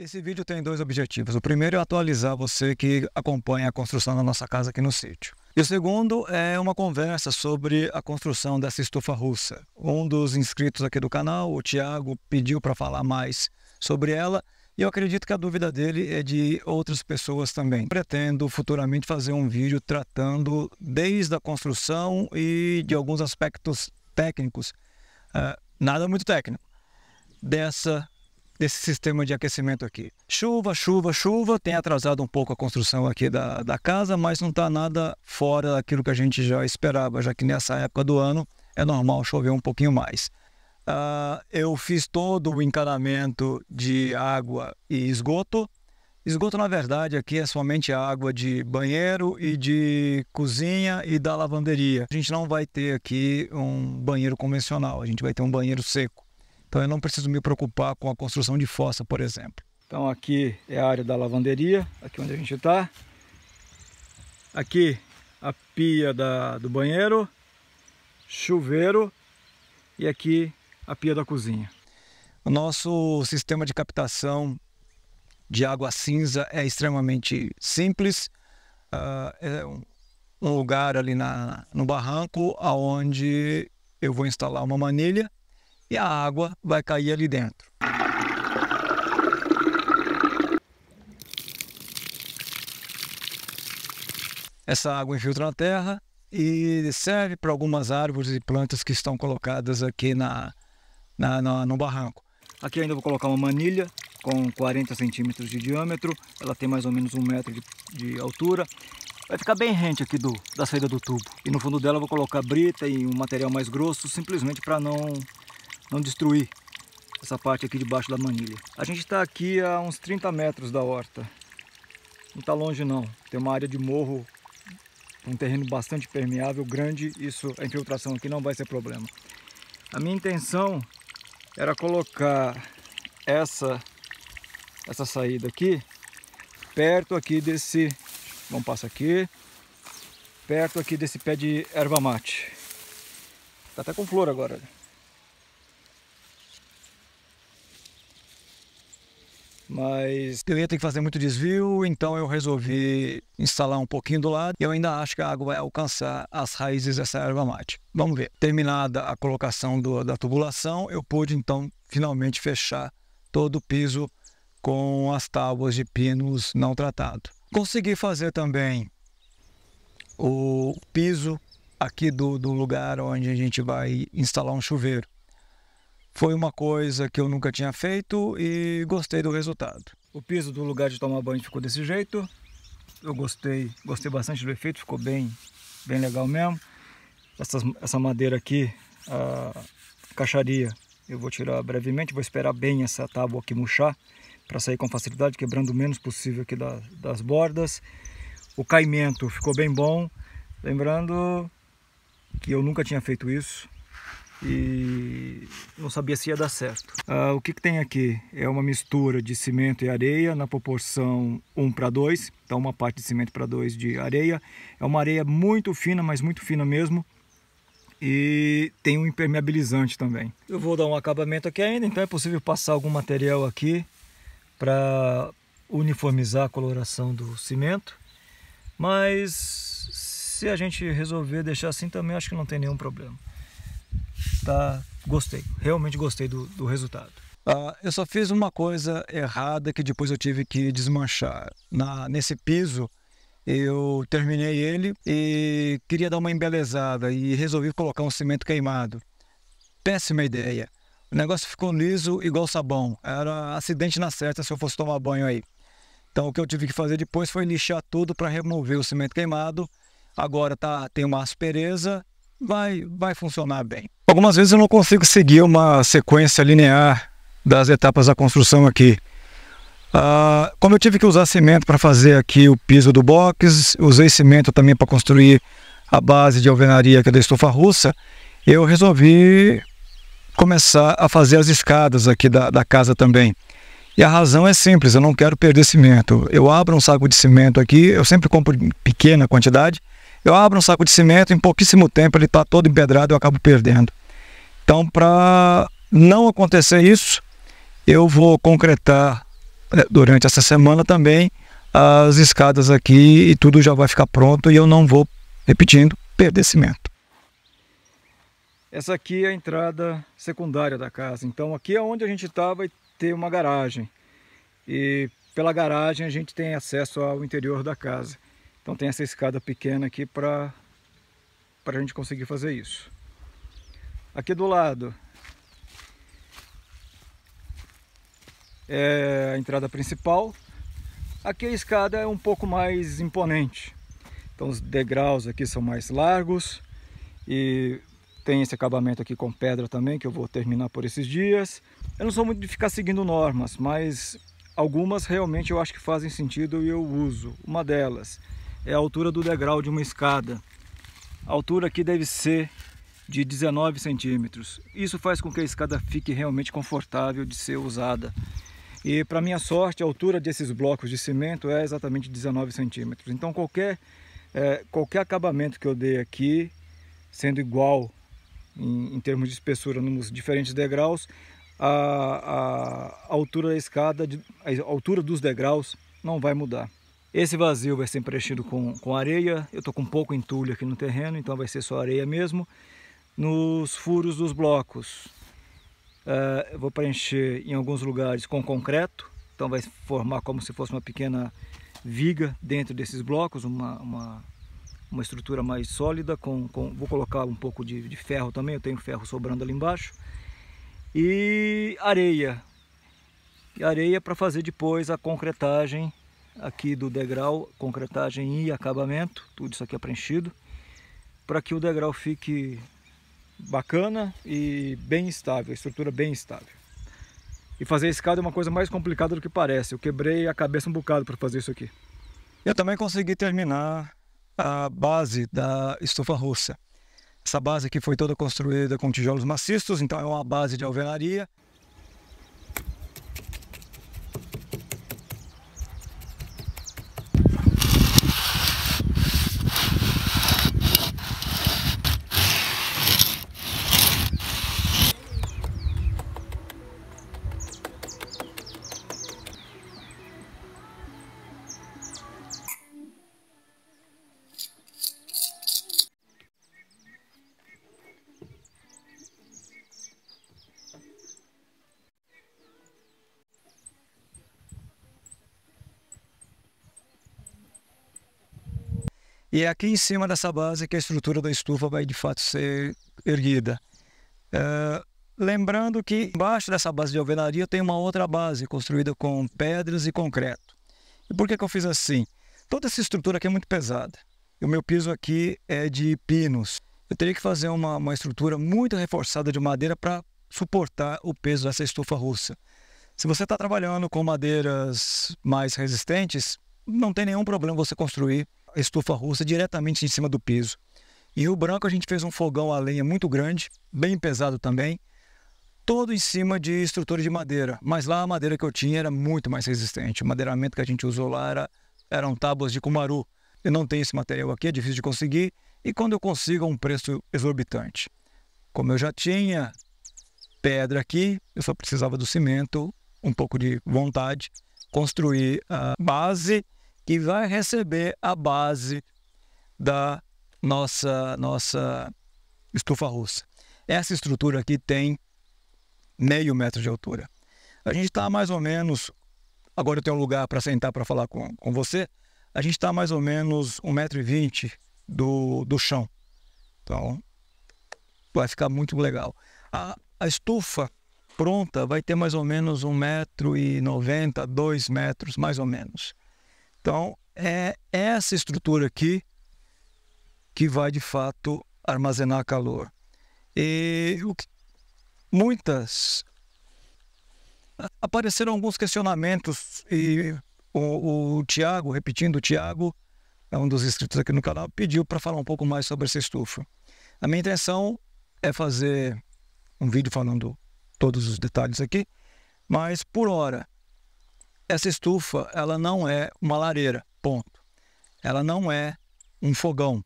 Esse vídeo tem dois objetivos. O primeiro é atualizar você que acompanha a construção da nossa casa aqui no sítio. E o segundo é uma conversa sobre a construção dessa estufa russa. Um dos inscritos aqui do canal, o Thiago, pediu para falar mais sobre ela e eu acredito que a dúvida dele é de outras pessoas também. Pretendo futuramente fazer um vídeo tratando desde a construção e de alguns aspectos técnicos, nada muito técnico, desse sistema de aquecimento aqui. Chuva, tem atrasado um pouco a construção aqui da casa, mas não está nada fora daquilo que a gente já esperava, já que nessa época do ano é normal chover um pouquinho mais. Eu fiz todo o encanamento de água e esgoto. Esgoto, na verdade, aqui é somente água de banheiro e de cozinha e da lavanderia. A gente não vai ter aqui um banheiro convencional, a gente vai ter um banheiro seco. Então eu não preciso me preocupar com a construção de fossa, por exemplo. Então aqui é a área da lavanderia, aqui onde a gente está. Aqui a pia do banheiro, chuveiro e aqui a pia da cozinha. O nosso sistema de captação de água cinza é extremamente simples. É um lugar ali no barranco onde eu vou instalar uma manilha e a água vai cair ali dentro. Essa água infiltra na terra e serve para algumas árvores e plantas que estão colocadas aqui no barranco. Aqui ainda vou colocar uma manilha com 40 centímetros de diâmetro. Ela tem mais ou menos 1 metro de altura. Vai ficar bem rente aqui da saída do tubo. E no fundo dela eu vou colocar brita e um material mais grosso, simplesmente para não destruir essa parte aqui debaixo da manilha. A gente está aqui a uns 30 metros da horta. Não está longe não. Tem uma área de morro, um terreno bastante permeável, grande. A infiltração aqui não vai ser problema. A minha intenção era colocar essa saída aqui, perto aqui desse, vamos passar aqui, perto aqui desse pé de erva mate. Tá até com flor agora. Mas eu ia ter que fazer muito desvio, então eu resolvi instalar um pouquinho do lado e eu ainda acho que a água vai alcançar as raízes dessa erva mate. Vamos ver. Terminada a colocação da tubulação, eu pude então finalmente fechar todo o piso com as tábuas de pinos não tratado. Consegui fazer também o piso aqui do lugar onde a gente vai instalar um chuveiro. Foi uma coisa que eu nunca tinha feito e gostei do resultado. O piso do lugar de tomar banho ficou desse jeito. Eu gostei bastante do efeito, ficou bem legal mesmo. Essa madeira aqui, a caixaria, eu vou tirar brevemente, vou esperar bem essa tábua aqui murchar, para sair com facilidade, quebrando o menos possível aqui das bordas. O caimento ficou bem bom, lembrando que eu nunca tinha feito isso e não sabia se ia dar certo. O que tem aqui é uma mistura de cimento e areia na proporção 1:2, então uma parte de cimento para 2 de areia. É uma areia muito fina, mas muito fina mesmo, e tem um impermeabilizante também. Eu vou dar um acabamento aqui ainda, então é possível passar algum material aqui para uniformizar a coloração do cimento, mas se a gente resolver deixar assim também acho que não tem nenhum problema. Gostei, realmente gostei do resultado. Eu só fiz uma coisa errada que depois eu tive que desmanchar. Nesse piso eu terminei ele e queria dar uma embelezada e resolvi colocar um cimento queimado. Péssima ideia. O negócio ficou liso igual sabão. Era acidente na certa se eu fosse tomar banho aí. Então o que eu tive que fazer depois foi lixar tudo para remover o cimento queimado. Agora tem uma aspereza, vai funcionar bem. Algumas vezes eu não consigo seguir uma sequência linear das etapas da construção aqui. Como eu tive que usar cimento para fazer aqui o piso do box, usei cimento também para construir a base de alvenaria aqui da estufa russa, eu resolvi começar a fazer as escadas aqui da casa também. E a razão é simples, eu não quero perder cimento. Eu abro um saco de cimento aqui, eu sempre compro em pequena quantidade, eu abro um saco de cimento, em pouquíssimo tempo ele está todo empedrado e eu acabo perdendo. Então, para não acontecer isso, eu vou concretar durante essa semana também as escadas aqui e tudo já vai ficar pronto e eu não vou, repetindo, perder cimento. Essa aqui é a entrada secundária da casa. Então aqui é onde a gente está, vai ter uma garagem. E pela garagem a gente tem acesso ao interior da casa. Então tem essa escada pequena aqui para a gente conseguir fazer isso. Aqui do lado é a entrada principal. Aqui a escada é um pouco mais imponente. Então os degraus aqui são mais largos e tem esse acabamento aqui com pedra também, que eu vou terminar por esses dias. Eu não sou muito de ficar seguindo normas, mas algumas realmente eu acho que fazem sentido e eu uso. Uma delas é a altura do degrau de uma escada. A altura aqui deve ser de 19 centímetros. Isso faz com que a escada fique realmente confortável de ser usada. E para minha sorte, a altura desses blocos de cimento é exatamente 19 centímetros. Então qualquer acabamento que eu dê aqui, sendo igual em termos de espessura nos diferentes degraus, a altura da escada, a altura dos degraus não vai mudar. Esse vazio vai ser preenchido com areia. Eu estou com pouco entulho aqui no terreno, então vai ser só areia mesmo. Nos furos dos blocos, eu vou preencher em alguns lugares com concreto, então vai formar como se fosse uma pequena viga dentro desses blocos, uma estrutura mais sólida. Vou colocar um pouco de ferro também, eu tenho ferro sobrando ali embaixo. E areia para fazer depois a concretagem aqui do degrau, concretagem e acabamento, tudo isso aqui é preenchido, para que o degrau fique bacana e bem estável, a estrutura bem estável. E fazer a escada é uma coisa mais complicada do que parece. Eu quebrei a cabeça um bocado para fazer isso aqui. Eu também consegui terminar a base da estufa russa. Essa base aqui foi toda construída com tijolos maciços, então é uma base de alvenaria. E é aqui em cima dessa base que a estrutura da estufa vai de fato ser erguida. Lembrando que embaixo dessa base de alvenaria tem uma outra base construída com pedras e concreto. E por que eu fiz assim? Toda essa estrutura aqui é muito pesada. E o meu piso aqui é de pinos. Eu teria que fazer uma estrutura muito reforçada de madeira para suportar o peso dessa estufa russa. Se você está trabalhando com madeiras mais resistentes, não tem nenhum problema você construir a estufa russa diretamente em cima do piso. Em Rio Branco a gente fez um fogão a lenha muito grande, bem pesado também, todo em cima de estrutura de madeira, mas lá a madeira que eu tinha era muito mais resistente. O madeiramento que a gente usou lá eram tábuas de cumaru. Eu não tenho esse material aqui, é difícil de conseguir, e quando eu consigo é um preço exorbitante. Como eu já tinha pedra aqui, eu só precisava do cimento, um pouco de vontade, construir a base que vai receber a base da nossa estufa russa. Essa estrutura aqui tem meio metro de altura. A gente está mais ou menos, agora eu tenho um lugar para sentar para falar com você, a gente está mais ou menos 1,20 m do chão. Então vai ficar muito legal. A estufa pronta vai ter mais ou menos 1,90 m, 2 metros, mais ou menos. Então, é essa estrutura aqui que vai, de fato, armazenar calor. E apareceram alguns questionamentos e o Tiago, repetindo, o Tiago, é um dos inscritos aqui no canal, pediu para falar um pouco mais sobre essa estufa. A minha intenção é fazer um vídeo falando todos os detalhes aqui, mas por hora, essa estufa, ela não é uma lareira, ponto. Ela não é um fogão.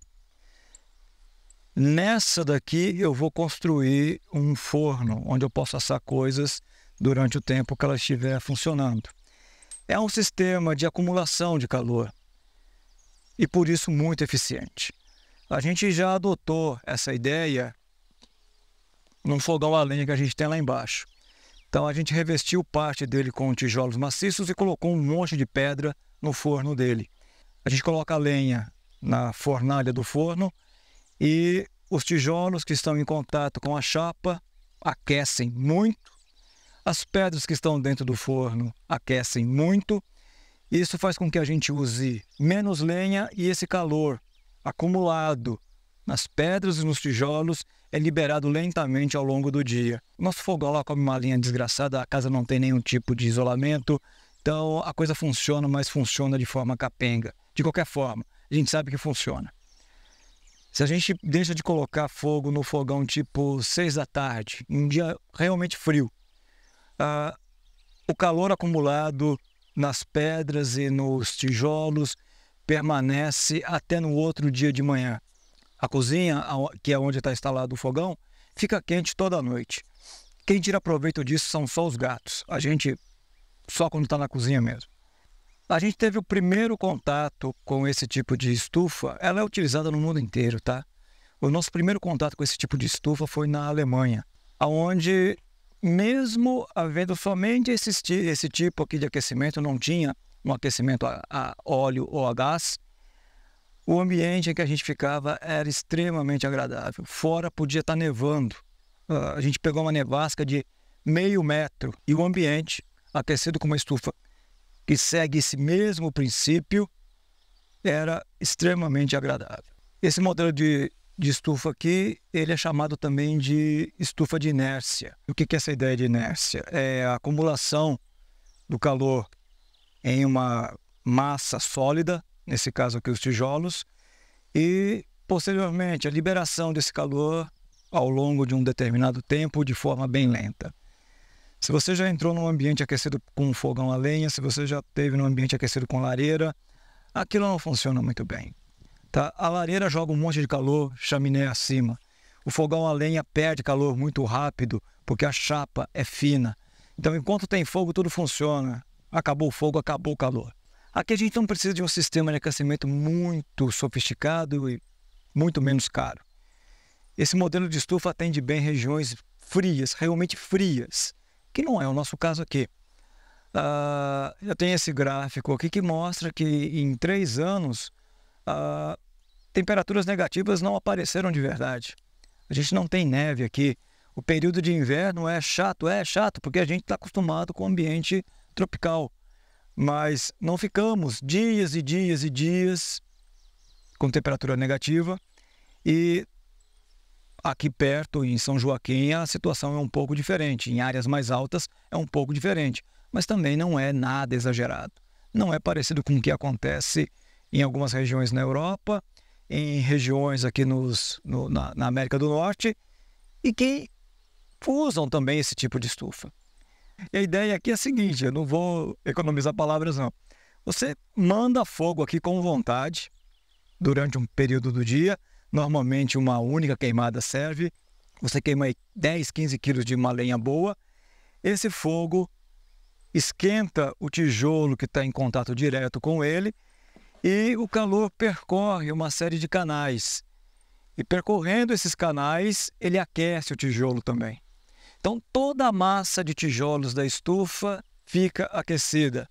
Nessa daqui eu vou construir um forno, onde eu posso assar coisas durante o tempo que ela estiver funcionando. É um sistema de acumulação de calor e por isso muito eficiente. A gente já adotou essa ideia num fogão a lenha que a gente tem lá embaixo. Então a gente revestiu parte dele com tijolos maciços e colocou um monte de pedra no forno dele. A gente coloca a lenha na fornalha do forno e os tijolos que estão em contato com a chapa aquecem muito. As pedras que estão dentro do forno aquecem muito. Isso faz com que a gente use menos lenha e esse calor acumulado nas pedras e nos tijolos é liberado lentamente ao longo do dia. Nosso fogão lá come uma linha desgraçada, a casa não tem nenhum tipo de isolamento, então a coisa funciona, mas funciona de forma capenga. De qualquer forma, a gente sabe que funciona. Se a gente deixa de colocar fogo no fogão tipo 6 da tarde, em um dia realmente frio, o calor acumulado nas pedras e nos tijolos permanece até no outro dia de manhã. A cozinha, que é onde está instalado o fogão, fica quente toda a noite. Quem tira proveito disso são só os gatos. A gente só quando está na cozinha mesmo. A gente teve o primeiro contato com esse tipo de estufa. Ela é utilizada no mundo inteiro, tá? O nosso primeiro contato com esse tipo de estufa foi na Alemanha, onde mesmo havendo somente esse tipo aqui de aquecimento, não tinha um aquecimento a óleo ou a gás, o ambiente em que a gente ficava era extremamente agradável. Fora podia estar nevando. A gente pegou uma nevasca de meio metro e o ambiente aquecido com uma estufa que segue esse mesmo princípio era extremamente agradável. Esse modelo de estufa aqui, ele é chamado também de estufa de inércia. O que é essa ideia de inércia? É a acumulação do calor em uma massa sólida, nesse caso aqui os tijolos, e posteriormente a liberação desse calor ao longo de um determinado tempo de forma bem lenta. Se você já entrou num ambiente aquecido com fogão a lenha, se você já esteve num ambiente aquecido com lareira, aquilo não funciona muito bem. Tá? A lareira joga um monte de calor, chaminé acima. O fogão a lenha perde calor muito rápido, porque a chapa é fina. Então, enquanto tem fogo, tudo funciona. Acabou o fogo, acabou o calor. Aqui a gente não precisa de um sistema de aquecimento muito sofisticado e muito menos caro. Esse modelo de estufa atende bem regiões frias, realmente frias, que não é o nosso caso aqui. Eu tenho esse gráfico aqui que mostra que em 3 anos temperaturas negativas não apareceram de verdade. A gente não tem neve aqui. O período de inverno é chato, porque a gente está acostumado com o ambiente tropical. Mas não ficamos dias e dias e dias com temperatura negativa. E aqui perto, em São Joaquim, a situação é um pouco diferente. Em áreas mais altas é um pouco diferente. Mas também não é nada exagerado. Não é parecido com o que acontece em algumas regiões na Europa, em regiões aqui na América do Norte, e que usam também esse tipo de estufa. E a ideia aqui é a seguinte, eu não vou economizar palavras não. Você manda fogo aqui com vontade, durante um período do dia, normalmente uma única queimada serve, você queima aí 10, 15 quilos de uma lenha boa, esse fogo esquenta o tijolo que está em contato direto com ele, e o calor percorre uma série de canais. E percorrendo esses canais, ele aquece o tijolo também. Então, toda a massa de tijolos da estufa fica aquecida.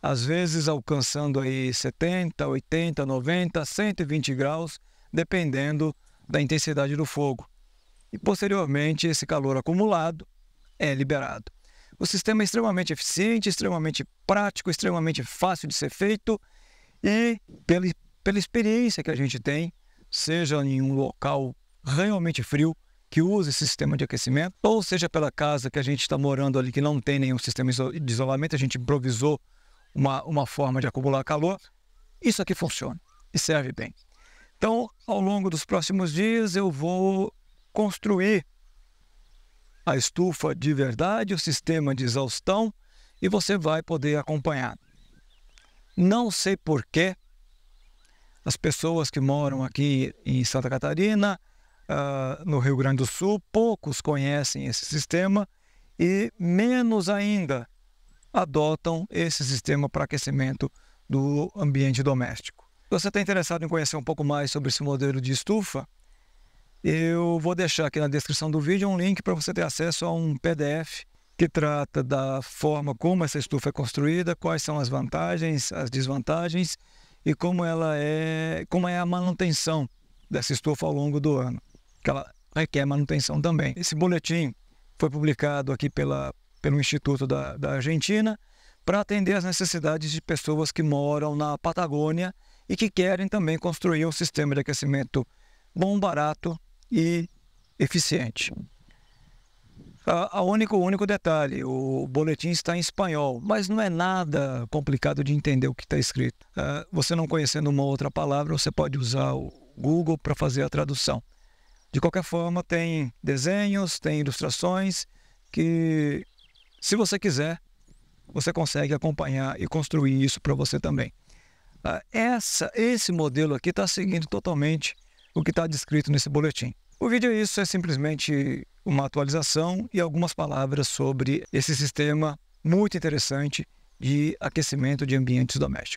Às vezes alcançando aí 70, 80, 90, 120 graus, dependendo da intensidade do fogo. E posteriormente, esse calor acumulado é liberado. O sistema é extremamente eficiente, extremamente prático, extremamente fácil de ser feito. E pela experiência que a gente tem, seja em um local realmente frio, que usa esse sistema de aquecimento, ou seja pela casa que a gente está morando ali, que não tem nenhum sistema de isolamento, a gente improvisou uma forma de acumular calor, isso aqui funciona e serve bem. Então, ao longo dos próximos dias, eu vou construir a estufa de verdade, o sistema de exaustão, e você vai poder acompanhar. Não sei por que as pessoas que moram aqui em Santa Catarina, no Rio Grande do Sul, poucos conhecem esse sistema e menos ainda adotam esse sistema para aquecimento do ambiente doméstico. Se você está interessado em conhecer um pouco mais sobre esse modelo de estufa, eu vou deixar aqui na descrição do vídeo um link para você ter acesso a um PDF que trata da forma como essa estufa é construída, quais são as vantagens, as desvantagens e como é a manutenção dessa estufa ao longo do ano, que ela requer manutenção também. Esse boletim foi publicado aqui pelo Instituto da Argentina para atender às necessidades de pessoas que moram na Patagônia e que querem também construir um sistema de aquecimento bom, barato e eficiente. O único detalhe, o boletim está em espanhol, mas não é nada complicado de entender o que está escrito. Você não conhecendo uma outra palavra, você pode usar o Google para fazer a tradução. De qualquer forma, tem desenhos, tem ilustrações que, se você quiser, você consegue acompanhar e construir isso para você também. Esse modelo aqui está seguindo totalmente o que está descrito nesse boletim. O vídeo é simplesmente uma atualização e algumas palavras sobre esse sistema muito interessante de aquecimento de ambientes domésticos.